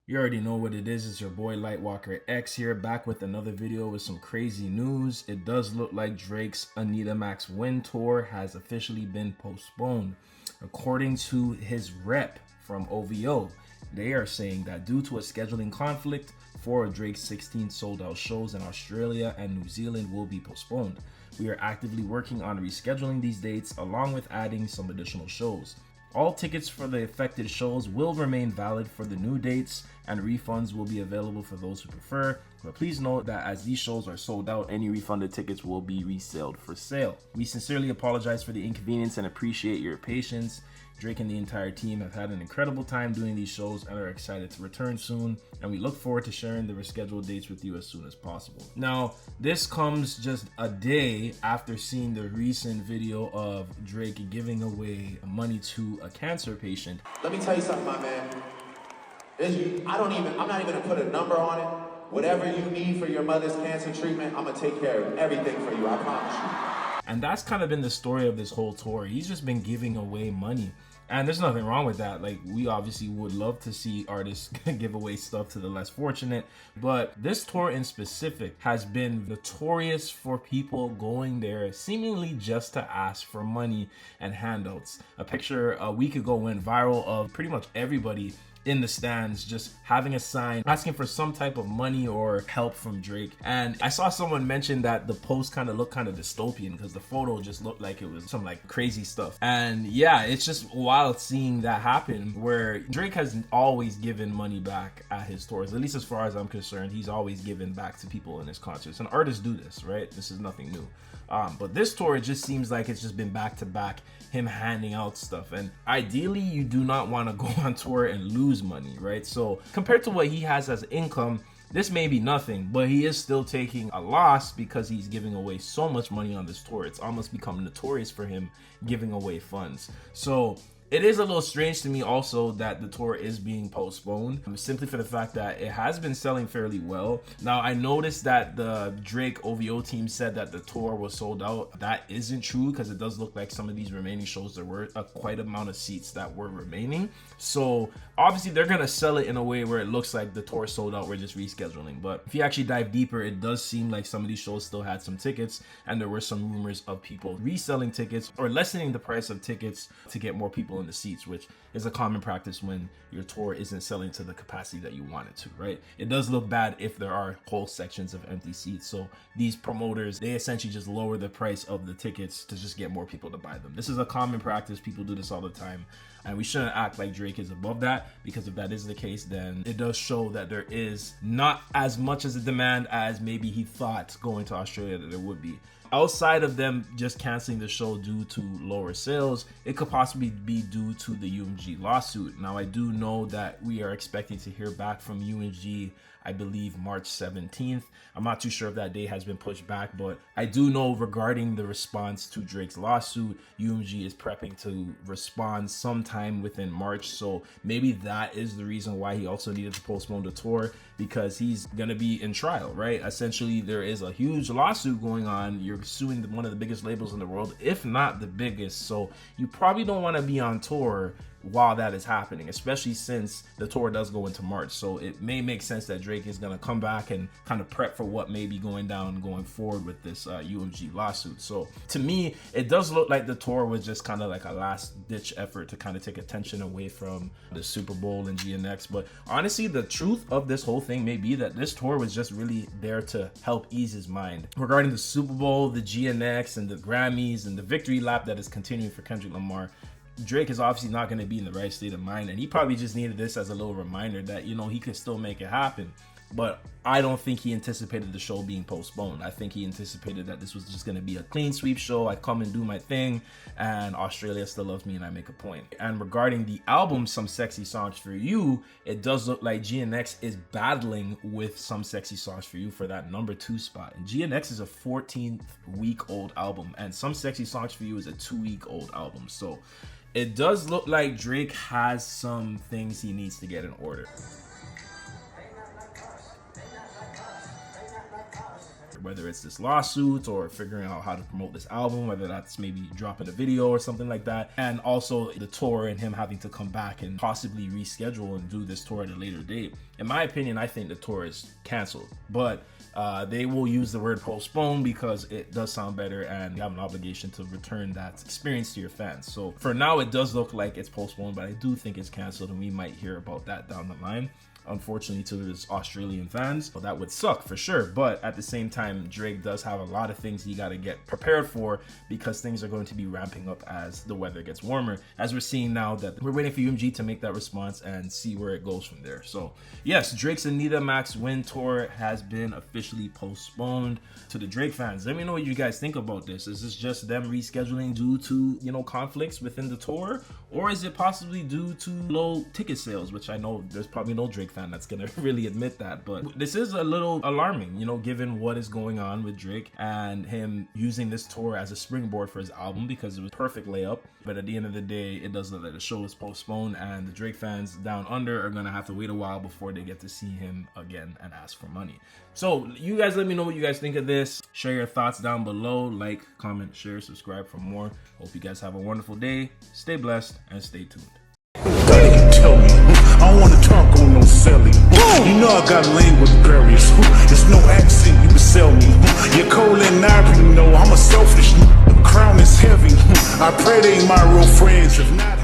You already know what it is. It's your boy Lightwalker X here, back with another video with some crazy news. It does look like Drake's Anita Max Win Tour has officially been postponed. According to his rep from OVO, they are saying that due to a scheduling conflict, 4 of Drake's 16 sold-out shows in Australia and New Zealand will be postponed. We are actively working on rescheduling these dates along with adding some additional shows. All tickets for the affected shows will remain valid for the new dates, and refunds will be available for those who prefer. But please note that as these shows are sold out, any refunded tickets will be reselled for sale. We sincerely apologize for the inconvenience and appreciate your patience. Drake and the entire team have had an incredible time doing these shows and are excited to return soon, and we look forward to sharing the rescheduled dates with you as soon as possible. Now, this comes just a day after seeing the recent video of Drake giving away money to a cancer patient. Let me tell you something, my man. I'm not even gonna put a number on it. Whatever you need for your mother's cancer treatment, I'm gonna take care of everything for you, I promise you. And that's kind of been the story of this whole tour. He's just been giving away money. And there's nothing wrong with that. Like, we obviously would love to see artists give away stuff to the less fortunate. But this tour in specific has been notorious for people going there seemingly just to ask for money and handouts. A picture a week ago went viral of pretty much everybody in the stands just having a sign asking for some type of money or help from Drake. And I saw someone mention that the post kind of looked kind of dystopian because the photo just looked like it was some like crazy stuff. And yeah, it's just wild seeing that happen, where Drake has always given money back at his tours. At least as far as I'm concerned, he's always given back to people in his concerts, and artists do this, right? This is nothing new. But this tour, it just seems like it's just been back to back him handing out stuff. And ideally, you do not want to go on tour and lose money, right? So compared to what he has as income, this may be nothing, but he is still taking a loss because he's giving away so much money on this tour. It's almost become notorious for him giving away funds. So it is a little strange to me also that the tour is being postponed, simply for the fact that it has been selling fairly well. Now, I noticed that the Drake OVO team said that the tour was sold out. That isn't true, because it does look like some of these remaining shows, there were quite amount of seats that were remaining. So obviously they're gonna sell it in a way where it looks like the tour sold out, we're just rescheduling. But if you actually dive deeper, it does seem like some of these shows still had some tickets, and there were some rumors of people reselling tickets or lessening the price of tickets to get more people in the seats, which is a common practice when your tour isn't selling to the capacity that you want it to, right? It does look bad if there are whole sections of empty seats. So these promoters, they essentially just lower the price of the tickets to just get more people to buy them. This is a common practice. People do this all the time, and we shouldn't act like Drake is above that, because if that is the case, then it does show that there is not as much as a demand as maybe he thought going to Australia that there would be. Outside of them just canceling the show due to lower sales, it could possibly be due to the UMG lawsuit. Now, I do know that we are expecting to hear back from UMG, I believe March 17th. I'm not too sure if that date has been pushed back, but I do know regarding the response to Drake's lawsuit, UMG is prepping to respond sometime within March. So maybe that is the reason why he also needed to postpone the tour, because he's gonna be in trial, right? Essentially, there is a huge lawsuit going on. You're suing one of the biggest labels in the world, if not the biggest. So you probably don't want to be on tour while that is happening, especially since the tour does go into March. So it may make sense that Drake is going to come back and kind of prep for what may be going down going forward with this UMG lawsuit. So to me, it does look like the tour was just kind of like a last ditch effort to kind of take attention away from the Super Bowl and GNX. But honestly, the truth of this whole thing may be that this tour was just really there to help ease his mind regarding the Super Bowl, the GNX, and the Grammys, and the victory lap that is continuing for Kendrick Lamar. Drake is obviously not going to be in the right state of mind, and he probably just needed this as a little reminder that, you know, he could still make it happen. But I don't think he anticipated the show being postponed. I think he anticipated that this was just going to be a clean sweep show. I come and do my thing, and Australia still loves me, and I make a point. And regarding the album Some Sexy Songs for You, it does look like GNX is battling with Some Sexy Songs for You for that #2 spot. And GNX is a 14-week-old album, and Some Sexy Songs for You is a 2-week-old album. So it does look like Drake has some things he needs to get in order. whether it's this lawsuit or figuring out how to promote this album, whether that's maybe dropping a video or something like that, and also the tour and him having to come back and possibly reschedule and do this tour at a later date. In my opinion, I think the tour is canceled, but they will use the word postpone because it does sound better and you have an obligation to return that experience to your fans. So for now, it does look like it's postponed, but I do think it's canceled, and we might hear about that down the line. Unfortunately to his Australian fans, well, that would suck for sure. But at the same time, Drake does have a lot of things he got to get prepared for, because things are going to be ramping up as the weather gets warmer, as we're seeing now that we're waiting for UMG to make that response and see where it goes from there. So yes, Drake's Anita Max Win Tour has been officially postponed. To the Drake fans, let me know what you guys think about this. Is this just them rescheduling due to, you know, conflicts within the tour, or is it possibly due to low ticket sales, which I know there's probably no Drake fan that's gonna really admit that, but this is a little alarming, you know, given what is going on with Drake and him using this tour as a springboard for his album, because it was a perfect layup. But at the end of the day, it does look like the show is postponed, and the Drake fans down under are gonna have to wait a while before they get to see him again and ask for money. So you guys let me know what you guys think of this. Share your thoughts down below. Like, comment, share, subscribe for more. Hope you guys have a wonderful day. Stay blessed and stay tuned. Tell me, I don't wanna talk on no selling. You know I got language barriers. There's no accent you can sell me. You're cold and ivory, you know I'm a selfish. The crown is heavy. I pray they ain't my real friends. If not,